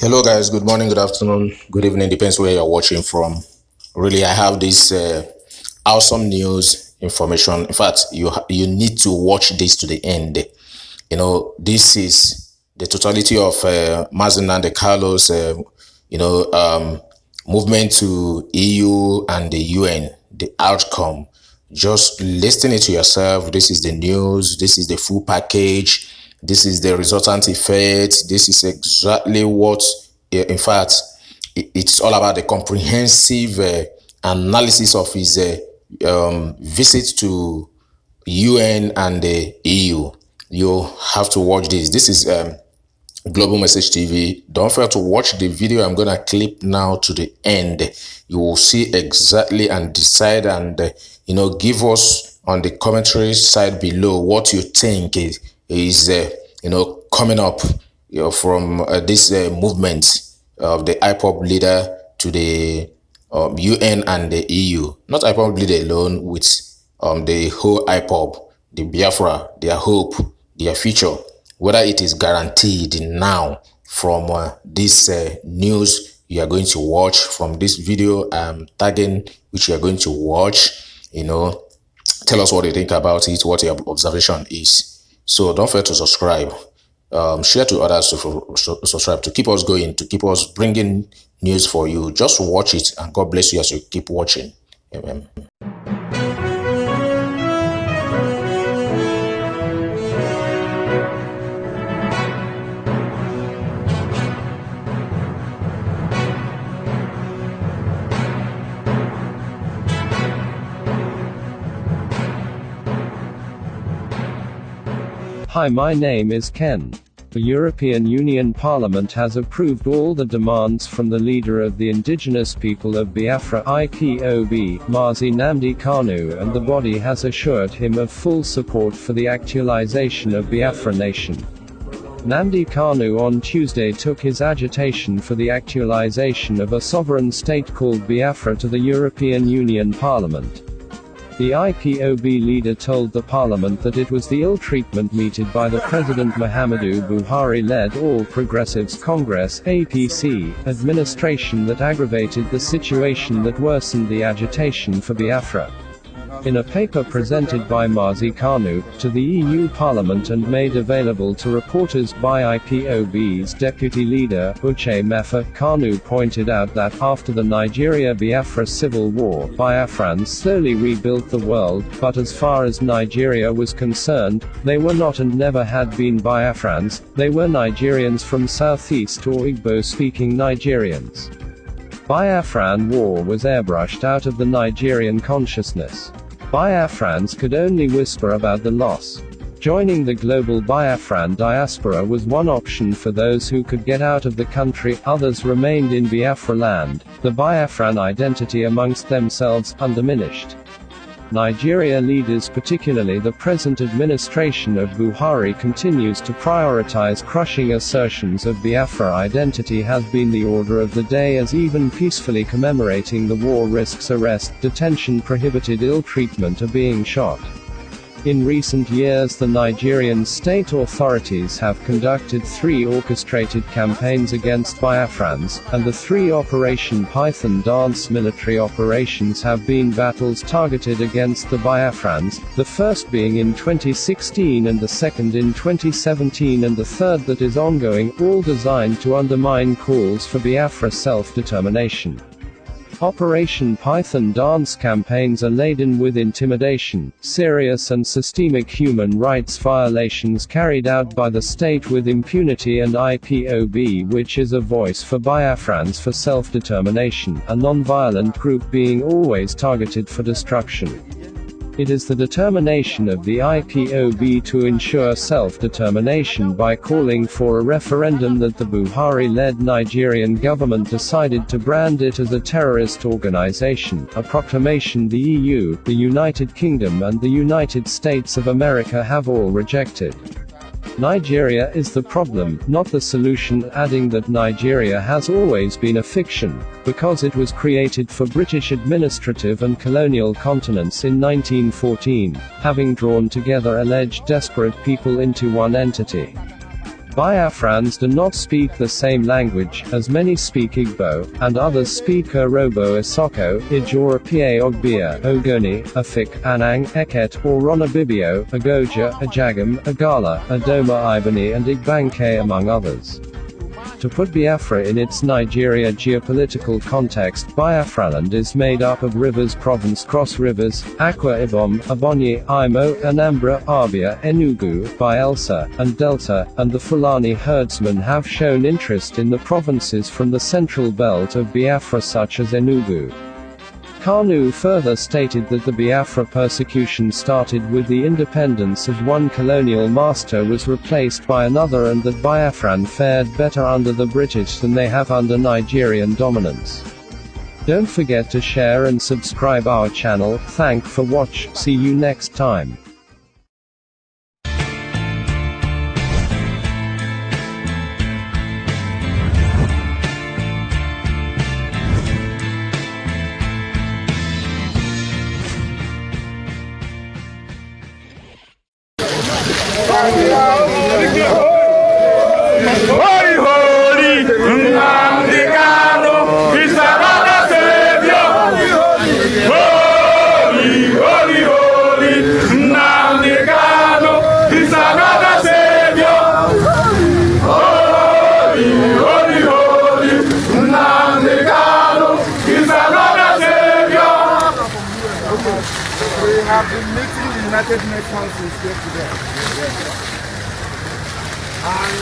Hello, guys. Good morning, good afternoon, good evening. Depends where you're watching from. Really, I have this awesome news information. In fact, you need to watch this to the end. This is the totality of Nnamdi Kanu's, movement to EU and the UN. The outcome. Just listen it to yourself. This is the news. This is the full package. This is the resultant effect. This is exactly what, in fact, it's all about the comprehensive analysis of his visit to UN and the EU. You have to watch this. This is Global Message TV. Don't fail to watch the video I'm gonna clip now to the end. You will see exactly and decide and give us on the commentary side below what you think is coming up from this movement of the IPOB leader to the UN and the EU. Not IPOB leader alone, with the whole IPOB, the Biafra, their hope, their future, whether it is guaranteed now from this news you are going to watch, from this video tagging which you are going to watch. Tell us what you think about it, what your observation is. So don't forget to subscribe, share to others to subscribe, to keep us going, to keep us bringing news for you. Just watch it, and God bless you as you keep watching. Amen. Hi, my name is Ken. The European Union Parliament has approved all the demands from the leader of the indigenous people of Biafra IPOB, Nnamdi Kanu, and the body has assured him of full support for the actualization of Biafra nation. Nnamdi Kanu on Tuesday took his agitation for the actualization of a sovereign state called Biafra to the European Union Parliament. The IPOB leader told the parliament that it was the ill treatment meted by the President Muhammadu Buhari-led All Progressives Congress (APC) administration that aggravated the situation that worsened the agitation for Biafra. In a paper presented by Nnamdi Kanu to the EU Parliament and made available to reporters by IPOB's deputy leader, Uche Mefa, Kanu pointed out that, after the Nigeria-Biafra civil war, Biafrans slowly rebuilt the world, but as far as Nigeria was concerned, they were not and never had been Biafrans, they were Nigerians from southeast or Igbo-speaking Nigerians. Biafran war was airbrushed out of the Nigerian consciousness. Biafrans could only whisper about the loss. Joining the global Biafran diaspora was one option for those who could get out of the country, others remained in Biafra land, the Biafran identity amongst themselves undiminished. Nigeria leaders, particularly the present administration of Buhari, continues to prioritize crushing assertions of Biafra identity has been the order of the day, as even peacefully commemorating the war risks arrest, detention, prohibited ill treatment or being shot. In recent years, the Nigerian state authorities have conducted 3 orchestrated campaigns against Biafrans, and the 3 Operation Python dance military operations have been battles targeted against the Biafrans, the first being in 2016 and the second in 2017 and the third that is ongoing, all designed to undermine calls for Biafra self-determination. Operation Python dance campaigns are laden with intimidation, serious and systemic human rights violations carried out by the state with impunity, and IPOB, which is a voice for Biafrans for self-determination, a non-violent group, being always targeted for destruction. It is the determination of the IPOB to ensure self-determination by calling for a referendum that the Buhari-led Nigerian government decided to brand it as a terrorist organization, a proclamation the EU, the United Kingdom and the United States of America have all rejected. Nigeria is the problem, not the solution, adding that Nigeria has always been a fiction, because it was created for British administrative and colonial continents in 1914, having drawn together alleged desperate people into one entity. Biafrans do not speak the same language, as many speak Igbo, and others speak Urobo Isoko, Ijora Pie Ogbia, Ogoni, Afik, Anang, Eket, or Ronabibio, Agoja, Ajagam, Agala, Adoma Ibani and Igbanke among others. To put Biafra in its Nigeria geopolitical context, Biafraland is made up of rivers province cross rivers, Akwa Ibom, Ebonyi, Imo, Anambra, Abia, Enugu, Bayelsa, and Delta, and the Fulani herdsmen have shown interest in the provinces from the central belt of Biafra such as Enugu. Kanu further stated that the Biafra persecution started with the independence of one colonial master was replaced by another and that Biafran fared better under the British than they have under Nigerian dominance. Don't forget to share and subscribe our channel. Thank for watch. See you next time. Holy, holy, Nnamdi kanu is another savior. Holy, holy, holy, Nnamdi kanu is another savior. Holy, holy, holy, Nnamdi kanu is another savior. We have been meeting the United Nations since yesterday. And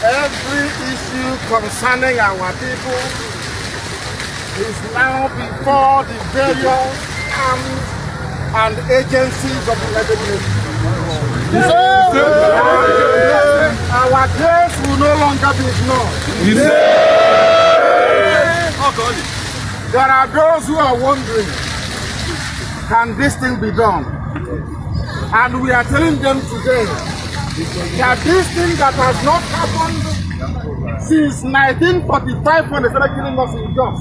every issue concerning our people is now before the various arms and agencies of the United Nations. Our case will no longer be ignored. There are those who are wondering, can this thing be done? And we are telling them today that this thing that has not happened since 1945 when they started killing us in Jos,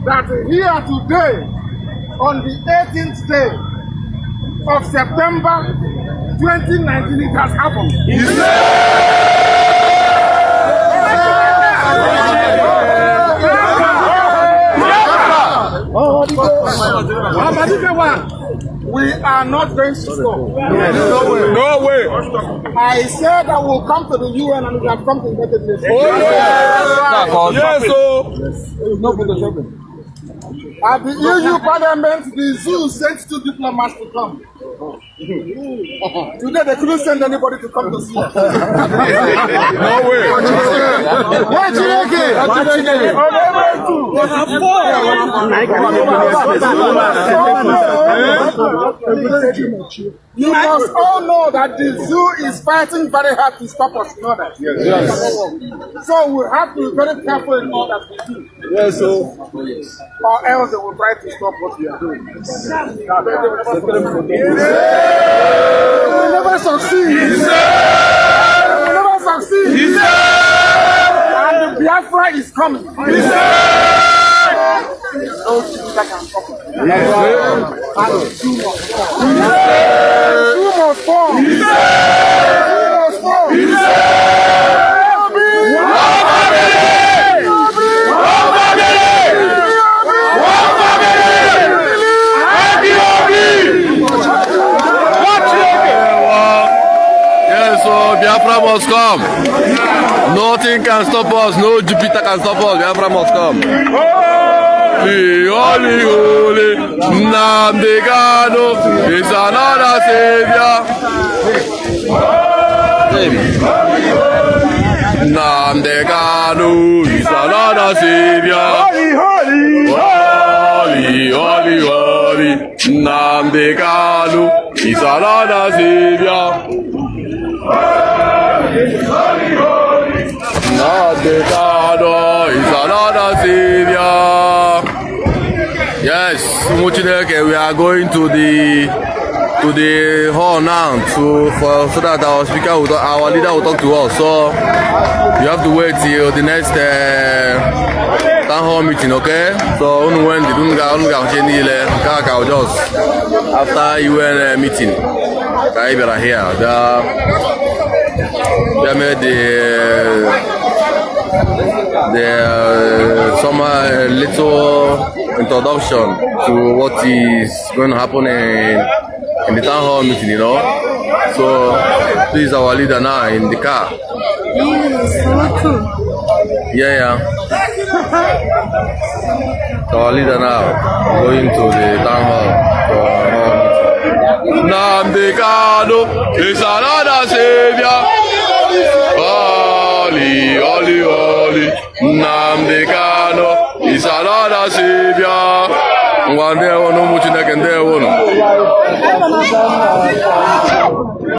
that here today, on the 18th day of September 2019, it has happened. We are not going to stop. No way. I said I will come to the UN and we have come to the United Nations. Yes, No. At the EU Parliament, the zoo sent 2 diplomats to come. Today they couldn't send anybody to come to see us. No way. You must all know that the zoo is fighting very hard to stop us. You know that? Yes. So we have to be very careful in all that we do. Yes, Or else they will try to stop what we are doing. We will never succeed. We will never succeed. And the Biafra is coming. No thing that can stop us. And the zoo must fall. The zoo must fall. The zoo must fall. Biafra must come. Nothing can stop us. No Jupiter can stop us. Biafra must come. Holy, holy, holy, Nnamdi kanu is another savior. Nnamdi kanu is another savior. Holy, holy, holy, Nnamdi kanu is another savior. Nnamdi kanu is another savior. Yes, we are going to the hall now so that our speaker our leader will talk to us. So you have to wait till the next town hall meeting, okay? So when just after UN meeting, here They made some little introduction to what is going to happen in the town hall meeting, you know. So this is our leader now in the car. Yeah. So our leader now going to the town hall for Nnamdi kanu is another savior. Holy, holy, holy. Nnamdi kanu is another savior. One day, one more,